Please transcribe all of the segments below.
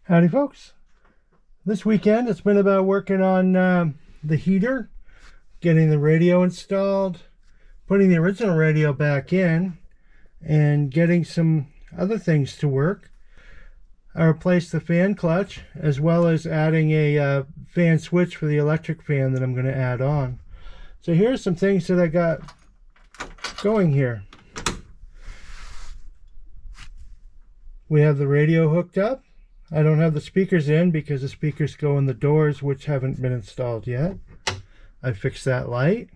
Howdy folks. This weekend it's been about working on the heater, getting the radio installed, putting the original radio back in, and getting some other things to work. I replaced the fan clutch as well as adding a fan switch for the electric fan that I'm going to add on. So here's some things that I got going here. We have the radio hooked up. I don't have the speakers in because the speakers go in the doors, which haven't been installed yet. I fixed that light.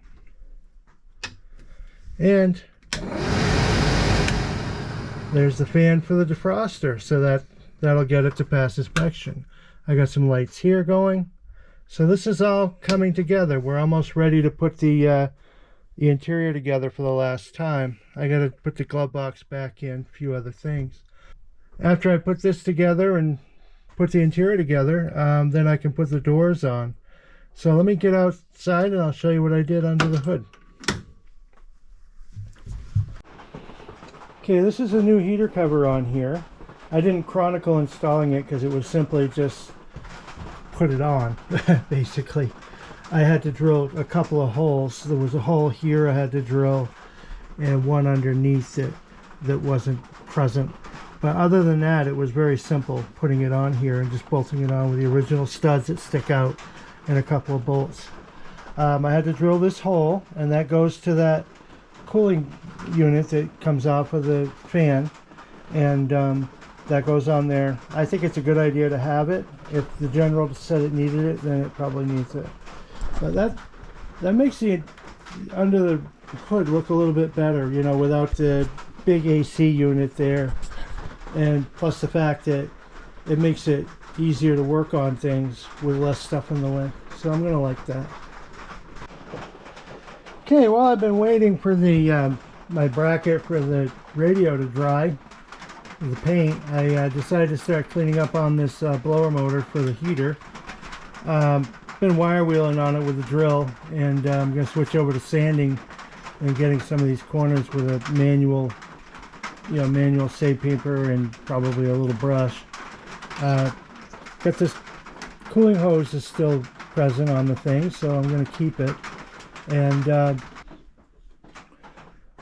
And there's the fan for the defroster, so that'll get it to pass inspection. I got some lights here going. So this is all coming together. We're almost ready to put the interior together for the last time. I got to put the glove box back in, a few other things. After I put this together and put the interior together, then I can put the doors on. So let me get outside and I'll show you what I did under the hood. Okay, this is a new heater cover on here. I didn't chronicle installing it because it was simply just put it on, basically. I had to drill a couple of holes. There was a hole here I had to drill and one underneath it that wasn't present. But other than that, it was very simple putting it on here and just bolting it on with the original studs that stick out and a couple of bolts. I had to drill this hole, and that goes to that cooling unit that comes off of the fan, and that goes on there. I think it's a good idea to have it. If the general said it needed it, then it probably needs it. But that makes the under the hood look a little bit better, you know, without the big AC unit there. And plus the fact that it makes it easier to work on things with less stuff in the way. So I'm gonna like that. Okay, well, I've been waiting for the my bracket for the radio to dry, the paint. I decided to start cleaning up on this blower motor for the heater. Been wire wheeling on it with a drill, and I'm gonna switch over to sanding and getting some of these corners with a manual sandpaper and probably a little brush. Got this cooling hose is still present on the thing, so I'm going to keep it. And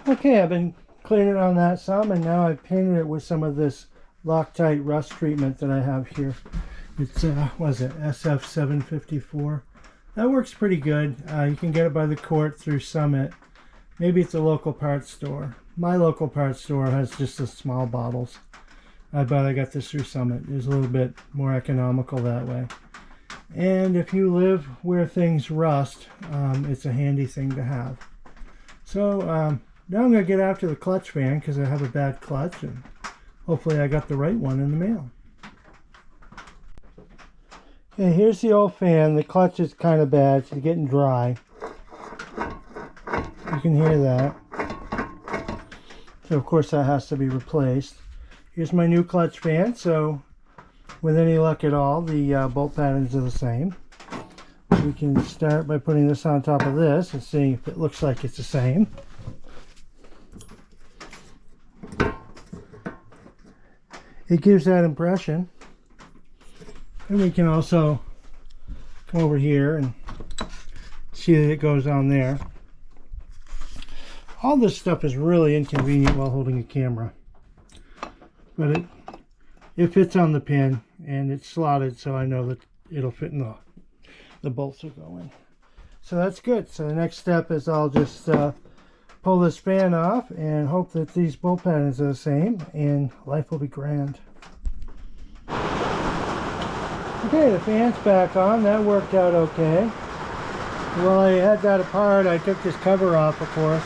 okay, I've been cleaning on that some, and now I've painted it with some of this Loctite rust treatment that I have here. It's what is it, SF754. That works pretty good. You can get it by the quart through Summit. Maybe it's a local parts store. My local parts store has just the small bottles. But I got this through Summit. It's a little bit more economical that way. And if you live where things rust, it's a handy thing to have. So now I'm going to get after the clutch fan because I have a bad clutch, and hopefully I got the right one in the mail. Okay, here's the old fan. The clutch is kind of bad. It's getting dry. You can hear that. So of course that has to be replaced. Here's my new clutch fan. So with any luck at all, the bolt patterns are the same. We can start by putting this on top of this and seeing if it looks like it's the same. It gives that impression. And we can also come over here and see that it goes on there. All this stuff is really inconvenient while holding a camera, but it fits on the pin and it's slotted, so I know that it'll fit in the bolts will go in. So that's good. So the next step is I'll just pull this fan off and hope that these bolt patterns are the same, and life will be grand. Okay, the fan's back on. That worked out okay. While I had that apart, I took this cover off, of course.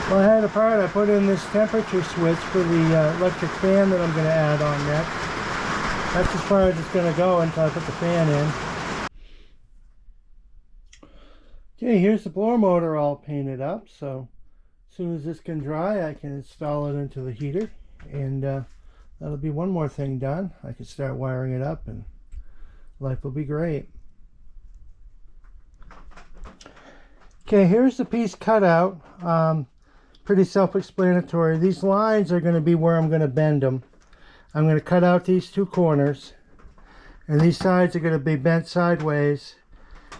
Well, I had it apart, I put in this temperature switch for the electric fan that I'm going to add on next. That's as far as it's going to go until I put the fan in. Okay, here's the blower motor all painted up, so as soon as this can dry, I can install it into the heater, and that'll be one more thing done. I can start wiring it up and life will be great. Okay, here's the piece cut out. Pretty self-explanatory. These lines are going to be where I'm going to bend them. I'm going to cut out these two corners, and these sides are going to be bent sideways,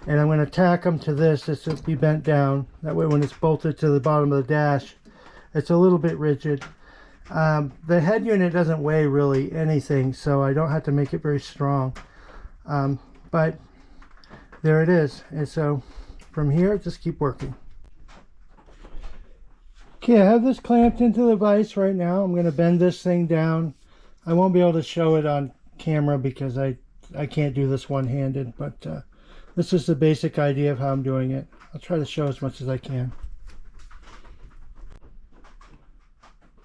and I'm going to tack them to this. This will be bent down. That way when it's bolted to the bottom of the dash, it's a little bit rigid. The head unit doesn't weigh really anything, so I don't have to make it very strong. But there it is. And so from here, just keep working. Okay, I have this clamped into the vise right now. I'm going to bend this thing down. I won't be able to show it on camera because I can't do this one-handed, but this is the basic idea of how I'm doing it. I'll try to show as much as I can.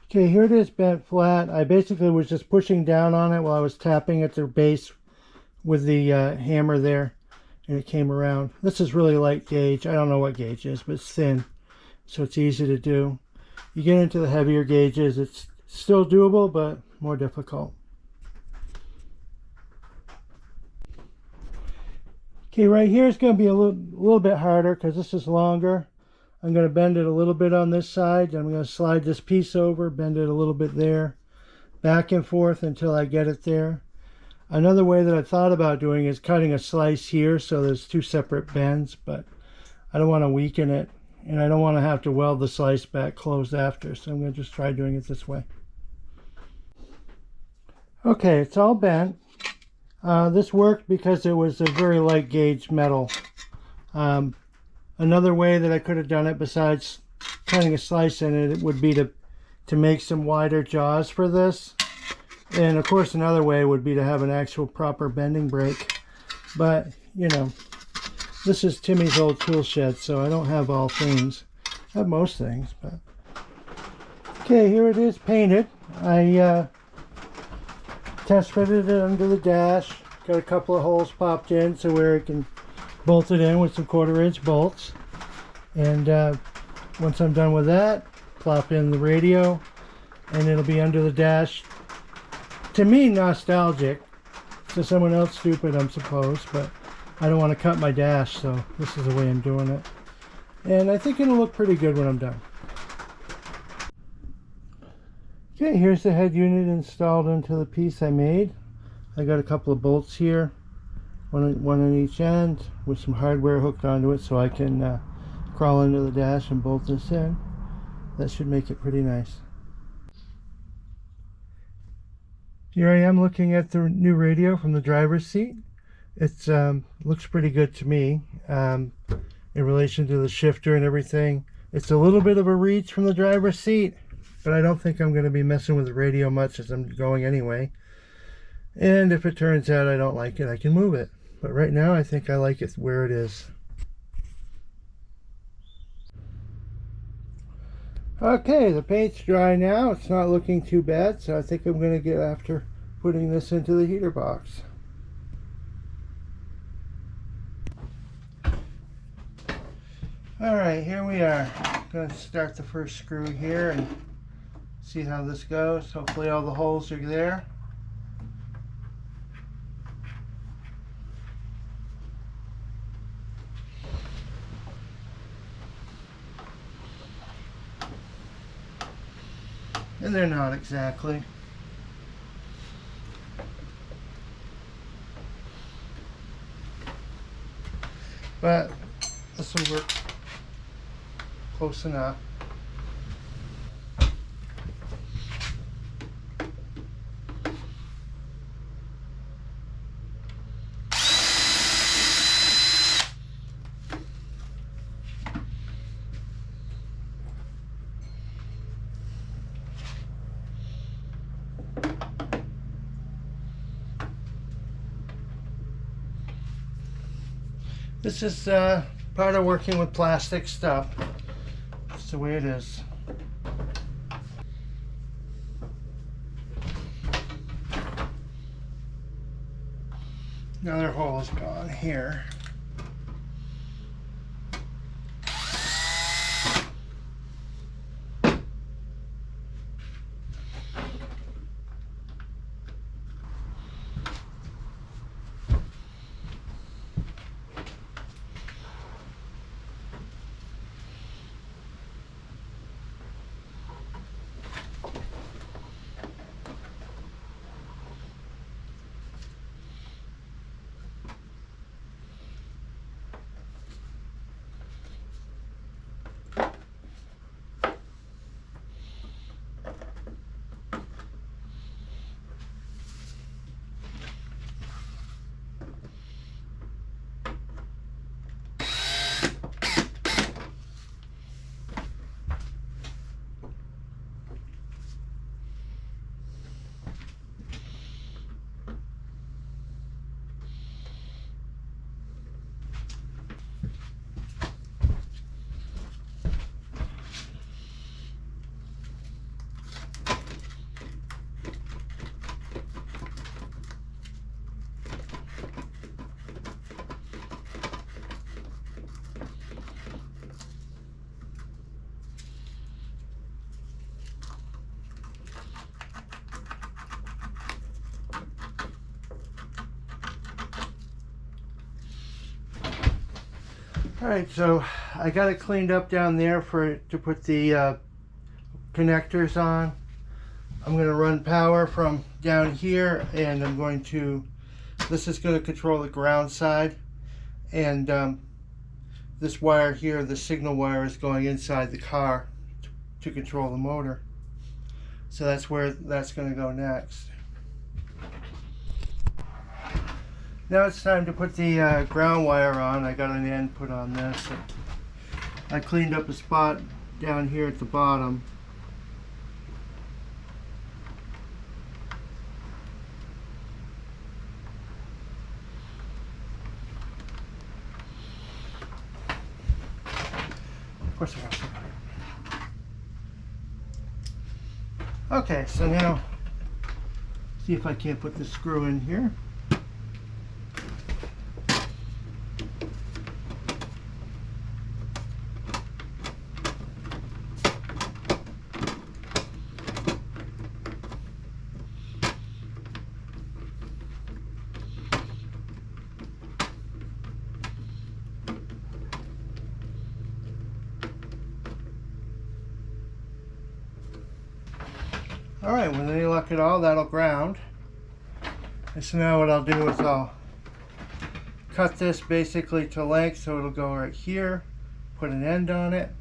Okay, here it is bent flat. I basically was just pushing down on it while I was tapping at the base with the hammer there, and it came around. This is really light gauge. I don't know what gauge it is, but it's thin, so it's easy to do. You get into the heavier gauges, it's still doable, but more difficult. Okay, right here is going to be a little bit harder because this is longer. I'm going to bend it a little bit on this side. I'm going to slide this piece over, bend it a little bit there, back and forth until I get it there. Another way that I thought about doing is cutting a slice here so there's two separate bends, but I don't want to weaken it, and I don't want to have to weld the slice back closed after, so I'm going to just try doing it this way. Okay, it's all bent. This worked because it was a very light gauge metal. Another way that I could have done it besides cutting a slice in it would be to make some wider jaws for this. And of course another way would be to have an actual proper bending brake. But, you know, this is Timmy's old tool shed, so I don't have all things. I have most things, but... Okay, here it is painted. I test fitted it under the dash. Got a couple of holes popped in so where it can bolt it in with some 1/4-inch bolts. And once I'm done with that, plop in the radio, and it'll be under the dash. To me, nostalgic. To someone else, stupid, I'm supposed, but I don't want to cut my dash, so this is the way I'm doing it. And I think it'll look pretty good when I'm done. Okay, here's the head unit installed into the piece I made. I got a couple of bolts here, one on each end, with some hardware hooked onto it so I can crawl into the dash and bolt this in. That should make it pretty nice. Here I am looking at the new radio from the driver's seat. It looks pretty good to me in relation to the shifter and everything. It's a little bit of a reach from the driver's seat, but I don't think I'm going to be messing with the radio much as I'm going anyway. And if it turns out I don't like it, I can move it. But right now I think I like it where it is. Okay, the paint's dry now. It's not looking too bad, so I think I'm going to get after putting this into the heater box. Alright, here we are. I'm going to start the first screw here and see how this goes. Hopefully all the holes are there. And they're not exactly. But this will work close enough. This is part of working with plastic stuff. That's the way it is. Another hole is gone here. Alright, so I got it cleaned up down there to put the connectors on. I'm going to run power from down here, and I'm going to, this is going to control the ground side, and this wire here, the signal wire, is going inside the car to control the motor. So that's where that's going to go next. Now it's time to put the ground wire on. I got an end put on this. I cleaned up a spot down here at the bottom. Of course I got some. Okay, so now see if I can't put the screw in here. Alright, when they lock it all, that'll ground. And so now what I'll do is I'll cut this basically to length so it'll go right here, put an end on it.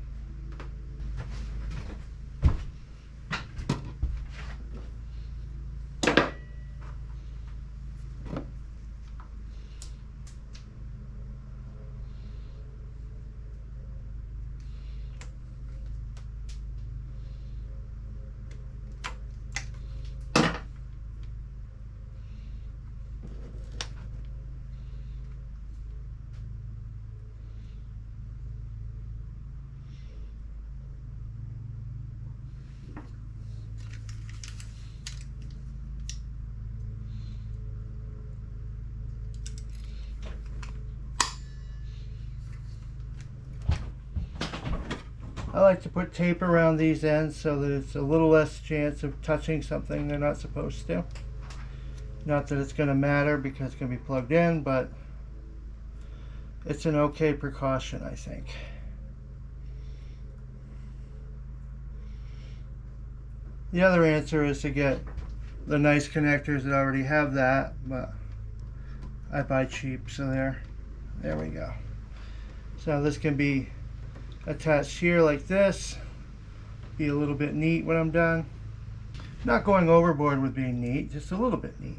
I like to put tape around these ends so that it's a little less chance of touching something they're not supposed to. Not that it's going to matter because it's going to be plugged in, but it's an okay precaution, I think. The other answer is to get the nice connectors that already have that, but I buy cheap, so there we go. So this can be attached here like this. Be a little bit neat when I'm done. Not going overboard with being neat, just a little bit neat.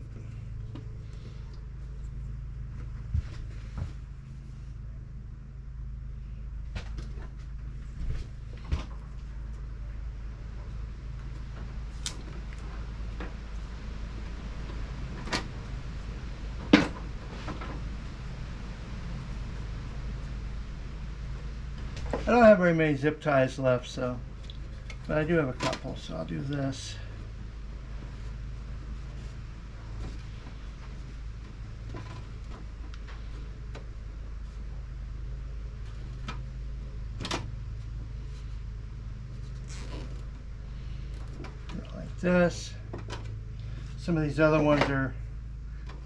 I don't have very many zip ties left, but I do have a couple, so I'll do this. Like this. Some of these other ones are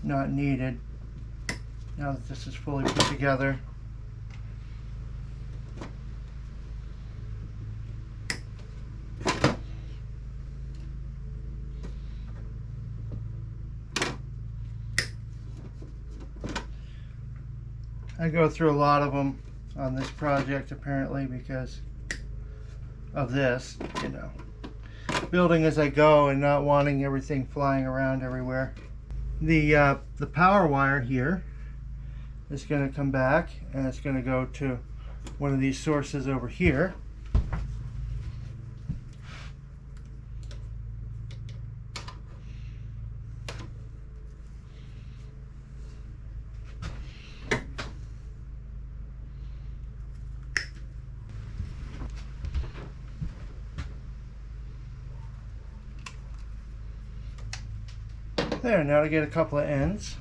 not needed now that this is fully put together. I go through a lot of them on this project apparently because of this, you know, building as I go and not wanting everything flying around everywhere. The power wire here is going to come back and it's going to go to one of these sources over here. There, now to get a couple of ends.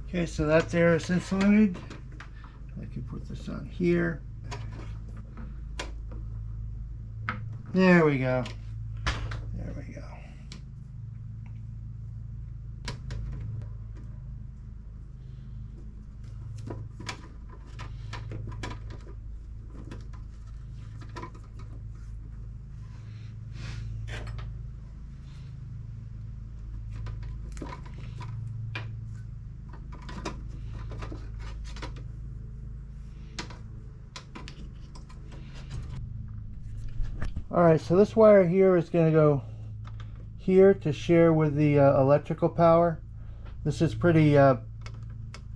Okay, so that there is insulated. I can put this on here. There we go. There we go. Alright, so this wire here is going to go here to share with the electrical power. This is pretty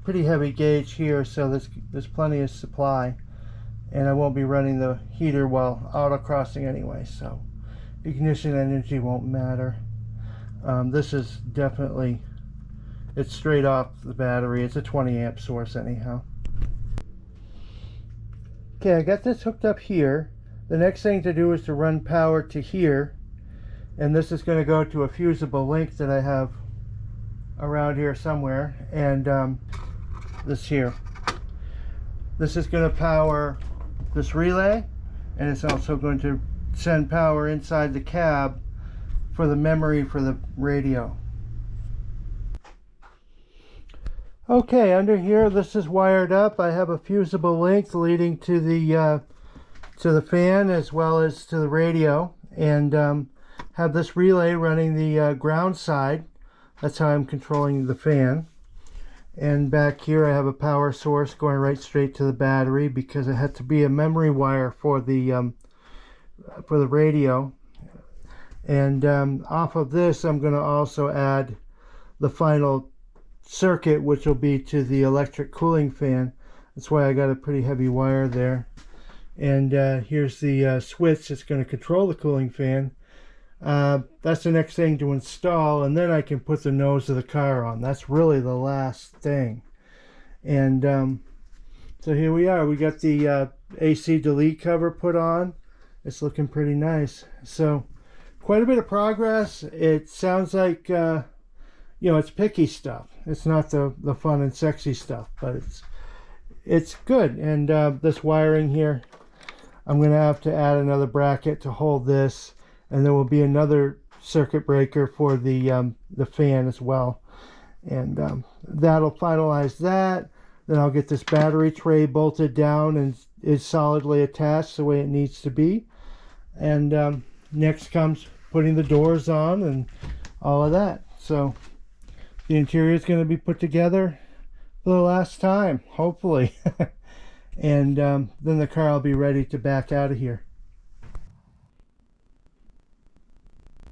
heavy gauge here, so there's plenty of supply, and I won't be running the heater while autocrossing anyway, so ignition energy won't matter. This is definitely, it's straight off the battery. It's a 20 amp source anyhow. Okay, I got this hooked up here. The next thing to do is to run power to here, and this is going to go to a fusible link that I have around here somewhere, and this here. This is going to power this relay, and it's also going to send power inside the cab for the memory for the radio. Okay, under here this is wired up. I have a fusible link leading to the fan as well as to the radio, and have this relay running the ground side. That's how I'm controlling the fan. And back here I have a power source going right straight to the battery because it had to be a memory wire for the radio. And off of this I'm going to also add the final circuit, which will be to the electric cooling fan. That's why I got a pretty heavy wire there. And here's the switch that's going to control the cooling fan. That's the next thing to install, and then I can put the nose of the car on. That's really the last thing. And so here we are. We got the AC delete cover put on. It's looking pretty nice. So quite a bit of progress. It sounds like you know, it's picky stuff. It's not the fun and sexy stuff, but it's good. And this wiring here, I'm going to have to add another bracket to hold this, and there will be another circuit breaker for the fan as well. And that'll finalize that. Then I'll get this battery tray bolted down and is solidly attached the way it needs to be. And next comes putting the doors on and all of that. So the interior is going to be put together for the last time, hopefully. And then the car will be ready to back out of here.